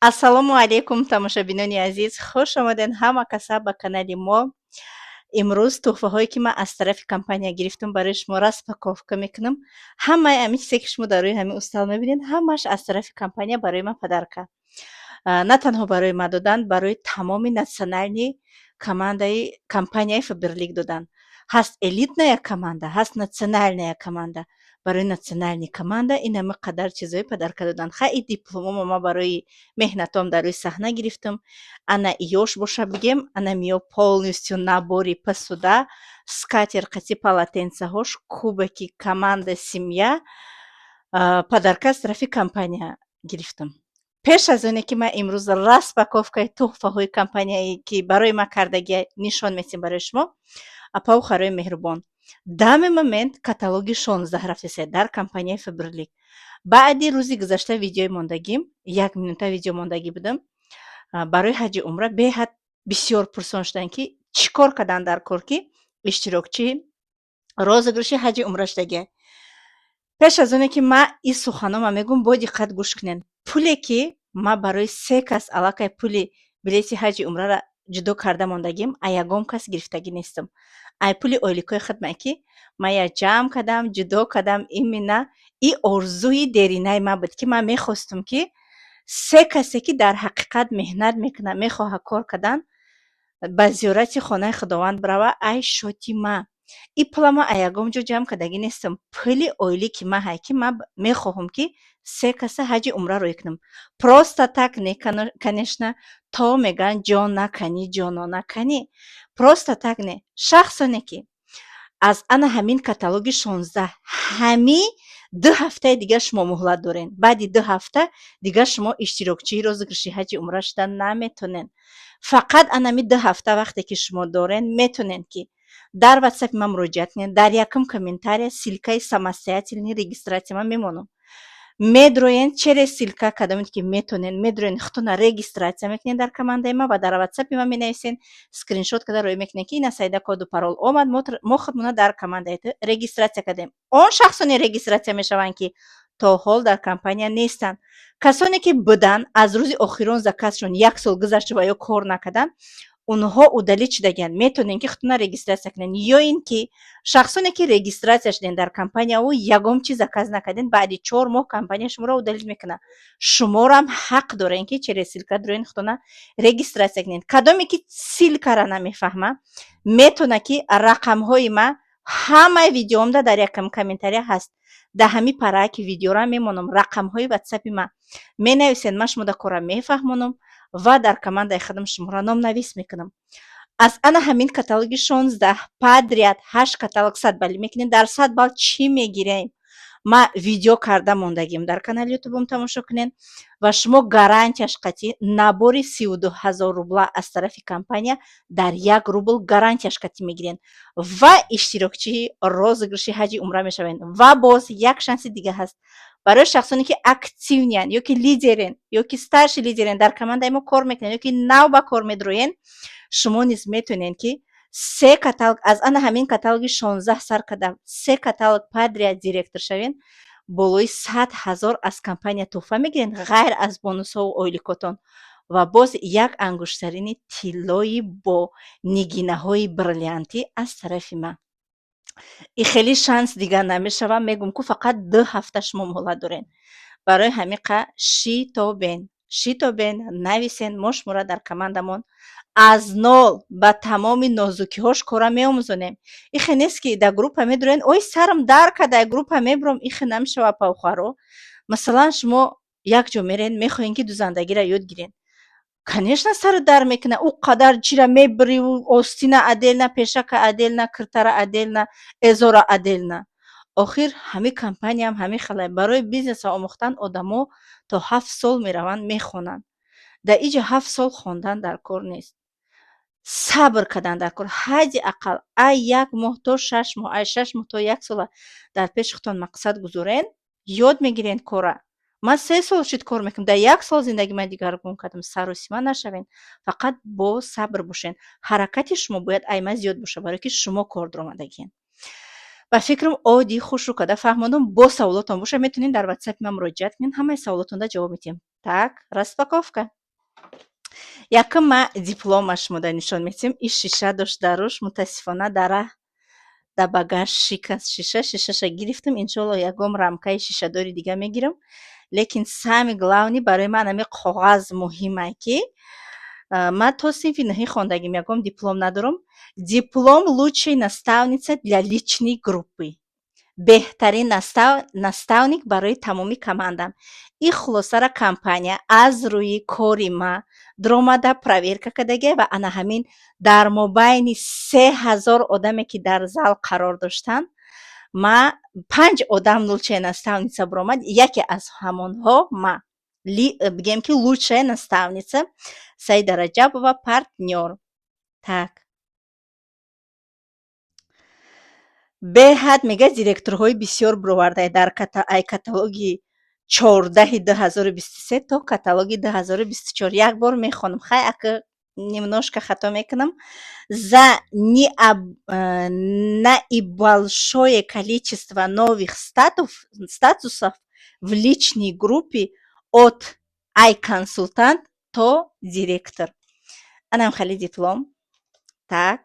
Ассалому алейкум, тамошобинони азиз, хуш омадед ҳама каса ба канали мо. Имрӯз тӯҳфаҳое ки ман аз тарафи компания гирифтам барои шумо распаковка мекунам. Ҳамаи ҳамин чизе ки шумо дар рӯи ҳамин устал мебинед, ҳамааш аз тарафи компания барои ман падарка. На танҳо барои ман доданд, барои тамоми национални командаи компанияи Фаберлик доданд. Ҳаст элитная команда, ҳаст национальная команда. Барои национальни команда ин ҳама қадар чизои падарка доданд. Хай дипломомо ман барои меҳнатом дар рӯи саҳна гирифтам. Ана иёш боша бигем, ана миё полностью набори посуда, скатер-қати, полотенцаҳош, кубоки команда семья падарка аз тарафи компания гирифтам. пеш аз оне ки ман имрӯз распаковкаи тӯҳфаҳои компанияе ки барои ман кардагиа нишон месем барои шумо, апау харои меҳрубон. Дами момент каталоги 16 рафтесед дар компанияи Фаберлик. Баъди рӯзи гузашта видеои мондагим, 1 минута видео мондагӣ будам. Барои ҳаҷи умра беҳад бисёр пурсон шуданд ки чӣ кор карданд дар кор ки иштирокчии розыгриши ҳаҷи умра шудагиа. пеш аз оне ки ман ин суханома мегӯям, бо диққат гӯш кунед. Пуле ки ман барои 3 кас аллакай пули билети ҳаҷи умрара ҷудо карда мондагим, а ягон кас гирифтагӣ нестам. Ай пули оиликои хидмат ки ман я ҷамъ кардам, ҷудо кардам, имена и орзуи деринаи ман буд ки ман мехостам ки 3 касе ки дар ҳақиқат меҳнат мекунад, мехоҳад кор кардан, ба зиёрати хонаи худованд барава. Ай шоти ман! Ин пула ман а ягон ҷо ҷамъ кардагӣ нестам. Пули оилӣ ки ман ҳай ки ман мехоҳам ки 3 каса ҳаҷи умраро кунам. Просто так не, конечно, то мегӯянд ҷон накани, ҷоно накани. Просто так не. Шахсоне ки аз ана ҳамин каталоги 16 ҳамин 2 ҳафтаи дига шумо муҳлат доред. Баъди 2 ҳафта дига шумо иштирокчии розыгриши ҳаҷи умра шуда наметонед. Фақат анами 2 ҳафта вақте ки шумо доред, метонед ки дар ватсапи ман муроҷиат кунед. Дар якум комментария силкаи самостоятельной регистратсия ман мемонам. Медроен через силка кадомит ки метонед, медроен хутона регистратсия мекунед дар командаи ман ва дар ватсапи ман менависен, скриншот карда роя мекунед ки ина сайда коду парол омад, мо худмона дар командаи ту регистратсия кардем. Он шахсоне регистратсия мешаванд ки то ҳол дар компания нестанд. Касоне ки буданд, аз рӯзи охирон заказшон 1 сол гузашт ва ё кор накарданд, унҳо удалит шудагианд. Метонен ки хутона регистратсия кунен. Ё ин ки шахсоне ки регистратсия шуден дар компания ӯ ягон чиз заказ накарден, баъди 4 моҳ компания шуморо удалит мекунад. Шуморо ҳам ҳақ дорен ки через силка дроен хутона регистратсия кунед. Кадоме ки силкара намефаҳма, метона ки рақамҳои ман ҳамаи видеоамда дар якум комментария ҳаст. Дар ҳамин параки видеора мемонам, рақамҳои ватсапи ман менависед, ман шумо дар кора мефаҳмонам ва дар командаи худам шуморо номнавис мекунам. Аз ана ҳамин каталоги 16 подряд 8 каталог 100 баллӣ мекунем. Дар 100 балл чӣ мегирем? Ман видео карда мондагим дар канали ютубам тамошо кунед ва шумо гарантияш қатъӣ набори 32 000 рубла аз тарафи компания дар 1 рубл гарантияш қатъӣ мегирен ва иштирокчии розыгриши ҳаҷи умра мешавед. Ва боз як шанси дига ҳаст барои шахсоне ки активнян ё ки лидерен ё ки старши лидерен, дар командаи мо кор мекунен ё ки нав ба кор медроен, шумо низ метонед ки 3 каталог аз ана ҳамин каталоги 16 сар карда 3 каталог подряд директор шавен, болои 100 000 аз компания тӯҳфа мегирен, ғайр аз бонусҳову оиликотон ва боз як ангуштарини тиллои бо нигинаҳои бриллиантӣ аз тарафи ман. И хеле шанс дига намешава. Мегӯям ки фақат 2 ҳафта шумо муҳлат доред. Барои ҳамиқа шитобен нависен. Мо шуморо дар командамон аз нол ба тамоми нозукиҳош кора меомӯзонем. ихе нест ки дар группа медроен, ой сарам дард карда группа мебурам, ихе намешава павхаро. Масалан шумо як ҷо меред, мехоҳед ки дузандагиро ёд гиред. Конечно сару дард мекунад, ӯ қадар чира мебурӣ, остина отдельно, пешака отдельно, киртара отдельно, эзора отдельно. охир ҳамин компания ҳам ҳамин халай барои бизнеса омӯхтан одамо то 7 сол мераванд, мехонанд. Дар инҷо 7 сол хондан дар кор нест. сабр кардан дар кор. ҳадди ақал ай 1 моҳ то 6 моҳ, ай 6 моҳ то 1 сола дар пеши худтон мақсад гузорен, ёд мегирен кора. Ман 3 сол шуд кор мекунам. Дар 1 сол зиндагима дигаргун кардам. Саросима нашавен. Фақат бо сабр бошен. ҳаракати шумо бояд айма зиёд боша, барои ки шумо кор даромадагиен. ба фикрам оддӣ хушрӯ карда фаҳмондам. Бо саволотон боша, метонед дар ватсапи ман муроҷиат кунед. Ҳамаи саволотонда ҷавоб медиҳам. Так, распаковка. Якм ма дипломашмуда нишон метим. И шиша дошт даруш, мутассифона дар багаж шикаст шишаша гирифтам. Иншолло ягон рамкаи шишадори дига мегирам. лекин сами главни барои ман ами коғаз муҳимае, ки ман то синфи ноҳӣ хондагим, ягон диплом надорам. Диплом лучший наставница для личной группы. беҳтарин наставник барои тамоми командам. И хулосара компания аз рӯи кори ма дромада проверка кардагия ва ана ҳамин дар мобайни 3000 одаме ки дар зал қарор доштанд, ма 5 одам лучшая наставница биромад. Яке аз ҳамонҳо ма. Бигем ки лучшая наставница Саида Раҷабова партнёр. Так. беҳад мега директорҳои бисёр бироварда дар каталоги 14/2023 то каталоги 2024. Як бор мехонам. Хай ака немножко хато мекунам. За наибольшое количество новых статусов в личной группе от ай-консультант то директор. Анам хали диплом. Так.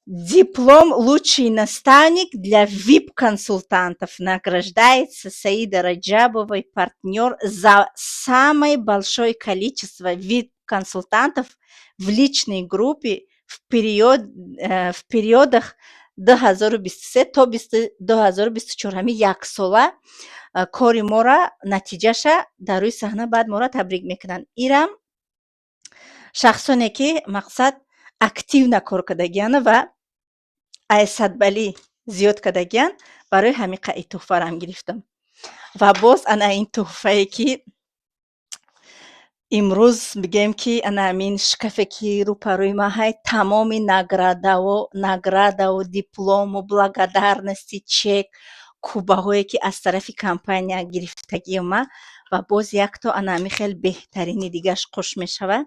Диплом «Лучший наставник для VIP-консультантов» награждается Саида Раджабовой, партнер, за самое большое количество VIP-консультантов в личной группе в периодах 2023 то 2024. Ҳами яксола кори мора натиҷаша дар рӯи саҳна баъд мора табрик мекунанд. Ирам шахсоне ки мақсад активна кор кардагияна ва айсадбалӣ зиёд кардагиян, барои ҳамин тӯҳфарам гирифтам. Ва боз ана ин тӯҳфае ки имрӯз бигем ки ана ҳамин шкафе ки рӯпарӯи ма ҳай тамоми наградаву диплому благодарности, чек, кубаҳое ки аз тарафи компания гирифтагии ма ва боз якто ана ҳамин хеле беҳтарини дигаш қуш мешавад.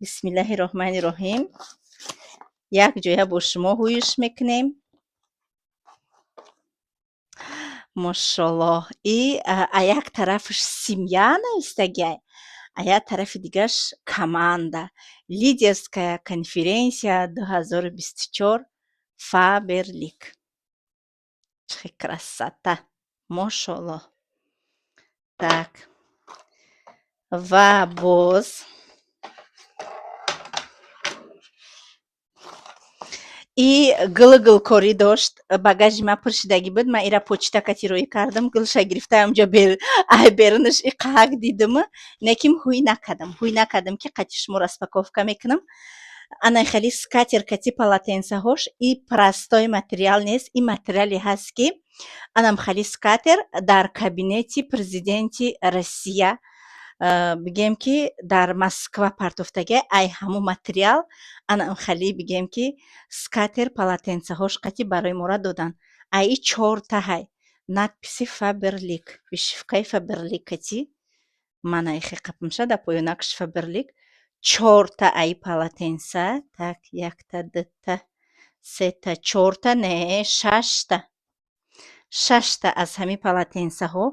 бисмиллаҳи роҳмани роҳим. як ҷоя бо шумо ҳуюш мекунем. Мошаллоҳ. И а як тарафаш семья навистагиай, а як тарафи дигаш команда. Лидерская конференция 2024 Фаберлик. Чӣ красота. Мошаллоҳ. Так. Ва боз и гыл корӣ дошт. Багажи ма пуршидагӣ буд. Ман ира почта катироӣ кардам. Гулша гирифтаам ҷо берунаш иқаҳак дидам. Неким ҳуй накардам ки қати шумо распаковка мекунам. Ана хали скатер кати полотенцаҳош и простой материал нест. И материале ҳаст ки анам хали скатер дар кабинети президенти Россия бигем ки дар Москва партофтага ай ҳамун материал анам хали бигем ки скатер полотенцаҳош қати барои мора додан. Ай 4 ҳай надписи Фаберлик, вишивкаи Фаберлик кати манай хе қапмша да поёнакш Фаберлик 4 ай полотенца. Так, 1 2 3 4 не 6 аз ҳами полотенцаҳо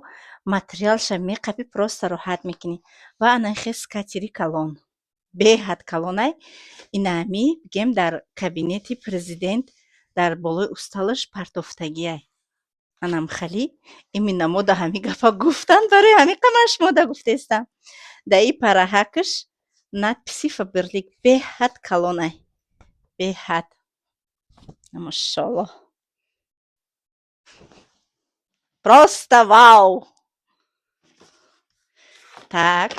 материалша меқапи просто роҳат мекунӣ. Ва ана хе скатери калон. Беҳад калонай. Инами бигем дар кабинети президент дар болои усталаш партофтагиай. Анам хали ими намода ҳами гапа гуфтанд барои ҳами қамаш мода гуфтестам. Да и параҳакаш надписи Фаберлик беҳад калонай. Беҳад. Машаллоҳ. Просто вау. Так.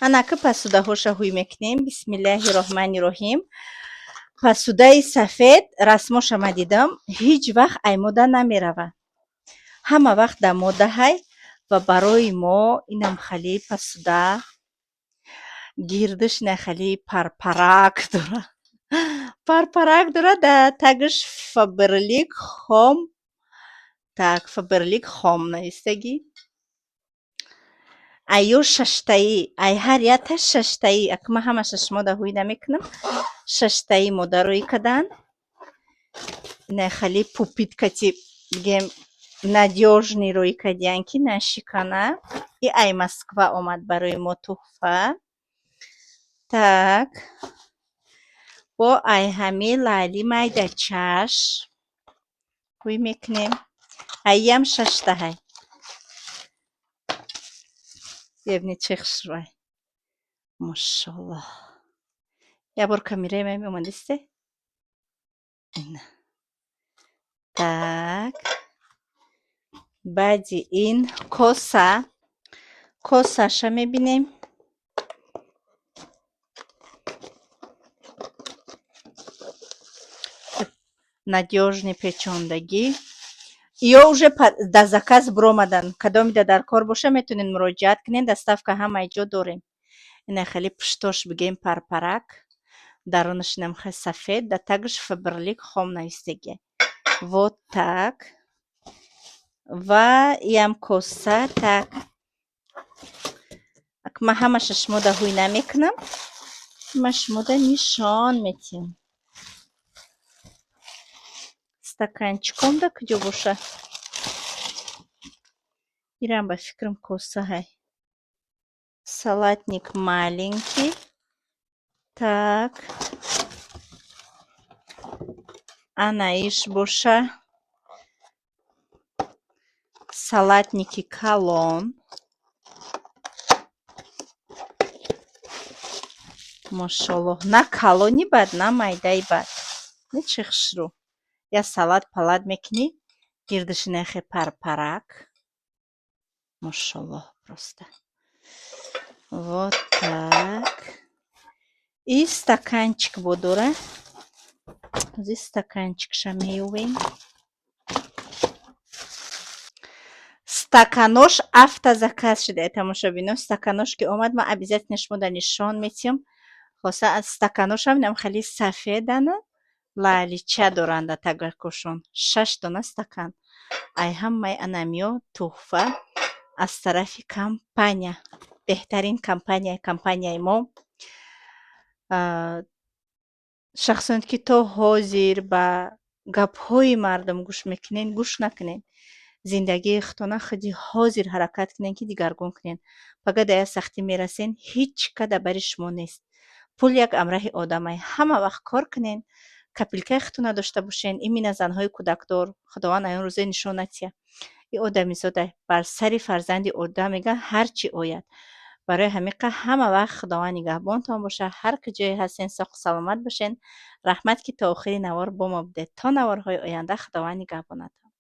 Анака пасудаҳоша ҳуй мекунем. Бисмиллаҳи роҳмани роҳим. Пасудаи сафед расмоша ма дидам ҳеҷ вақт ай мода намерава. Ҳама вақт да мода ҳай ва барои мо инам хали пасуда гирдаш ина хали парпарак дора. Парпарак дора да тагаш Фаберлик хом. Так, Фаберлик хом навистагӣ. Айё шаштаи, ай ҳар ята шаштаи, акма ҳама шашмода ҳуй намекунам. Шаштаи модарои кадан. Ина хали пупиткати бигем надёжни рои кадиан ки нашикана. ای ای مسکوا آمد برای ما تحفه. так با ای همه لالی майда чашм روی میکنیم. ای هم 6 های. ببینید چه خوشروه. ماشاءالله. یه بار کامیرای من میموندسته. این. так بعد این کاسه میبینیم. надёжный печёндагӣ. ё уже да заказ биромадан. кадомида дар кор боша метавонед муроҷиат кунед. доставка ҳамаи ҷо дорем. ина хеле пуштош бигем парпарак. дарунашинам хеле сафед. да тагиш фаберлик хом навистаги. вот так. ва иам коса так. ман ҳамаша шумода ҳуйна мекунам. ман шумода нишон метиҳам. стаканчикомда куҷо боша? ирам ба фикрам коса ҳай. салатник маленький. так ана иш боша. салатники калон. машаллоҳ. на калони бад, на майдаи бад. не чӣ хушрӯ. я салат палат мекунӣ. гирдиш нахе парпарак. машаллоҳ просто. вот так. и стаканчик бодора. зи стаканчикша меёвем. стаканош афта заказ шуда. тамошобинон стаканош ки омад ман обязательно шумода нишон метиҳам. хоса аз стаканошам инам хеле сафедана. лаълича доранда тагакошон. 6 дона стакан. ай ҳамаи анамиё туҳфа аз тарафи компания. беҳтарин компанияи мо. шахсоне ки то ҳозир ба гапҳои мардум гӯш мекунен, гӯш накунен. зиндагии худтона худи ҳозир ҳаракат кунен ки дигаргун кунен. фақат дар як сахтӣ мерасен, ҳеҷ када бари шумо нест. пул як амраҳи одамай. ҳама вақт кор кунен. капилкаи худтона дошта бошен. имина занҳои кӯдакдор. худованд аян рӯзе нишон натиҳа. и одамизода бар сари фарзанди одам мегӯяд ҳар чӣ ояд. барои ҳамин қадр ҳама вақт худованд нигаҳбонтон боша. ҳар куҷое ҳастен соҳу саломат бошен. раҳмат ки то охири навор бо мо будед. то наворҳои оянда худованд нигаҳбонатон.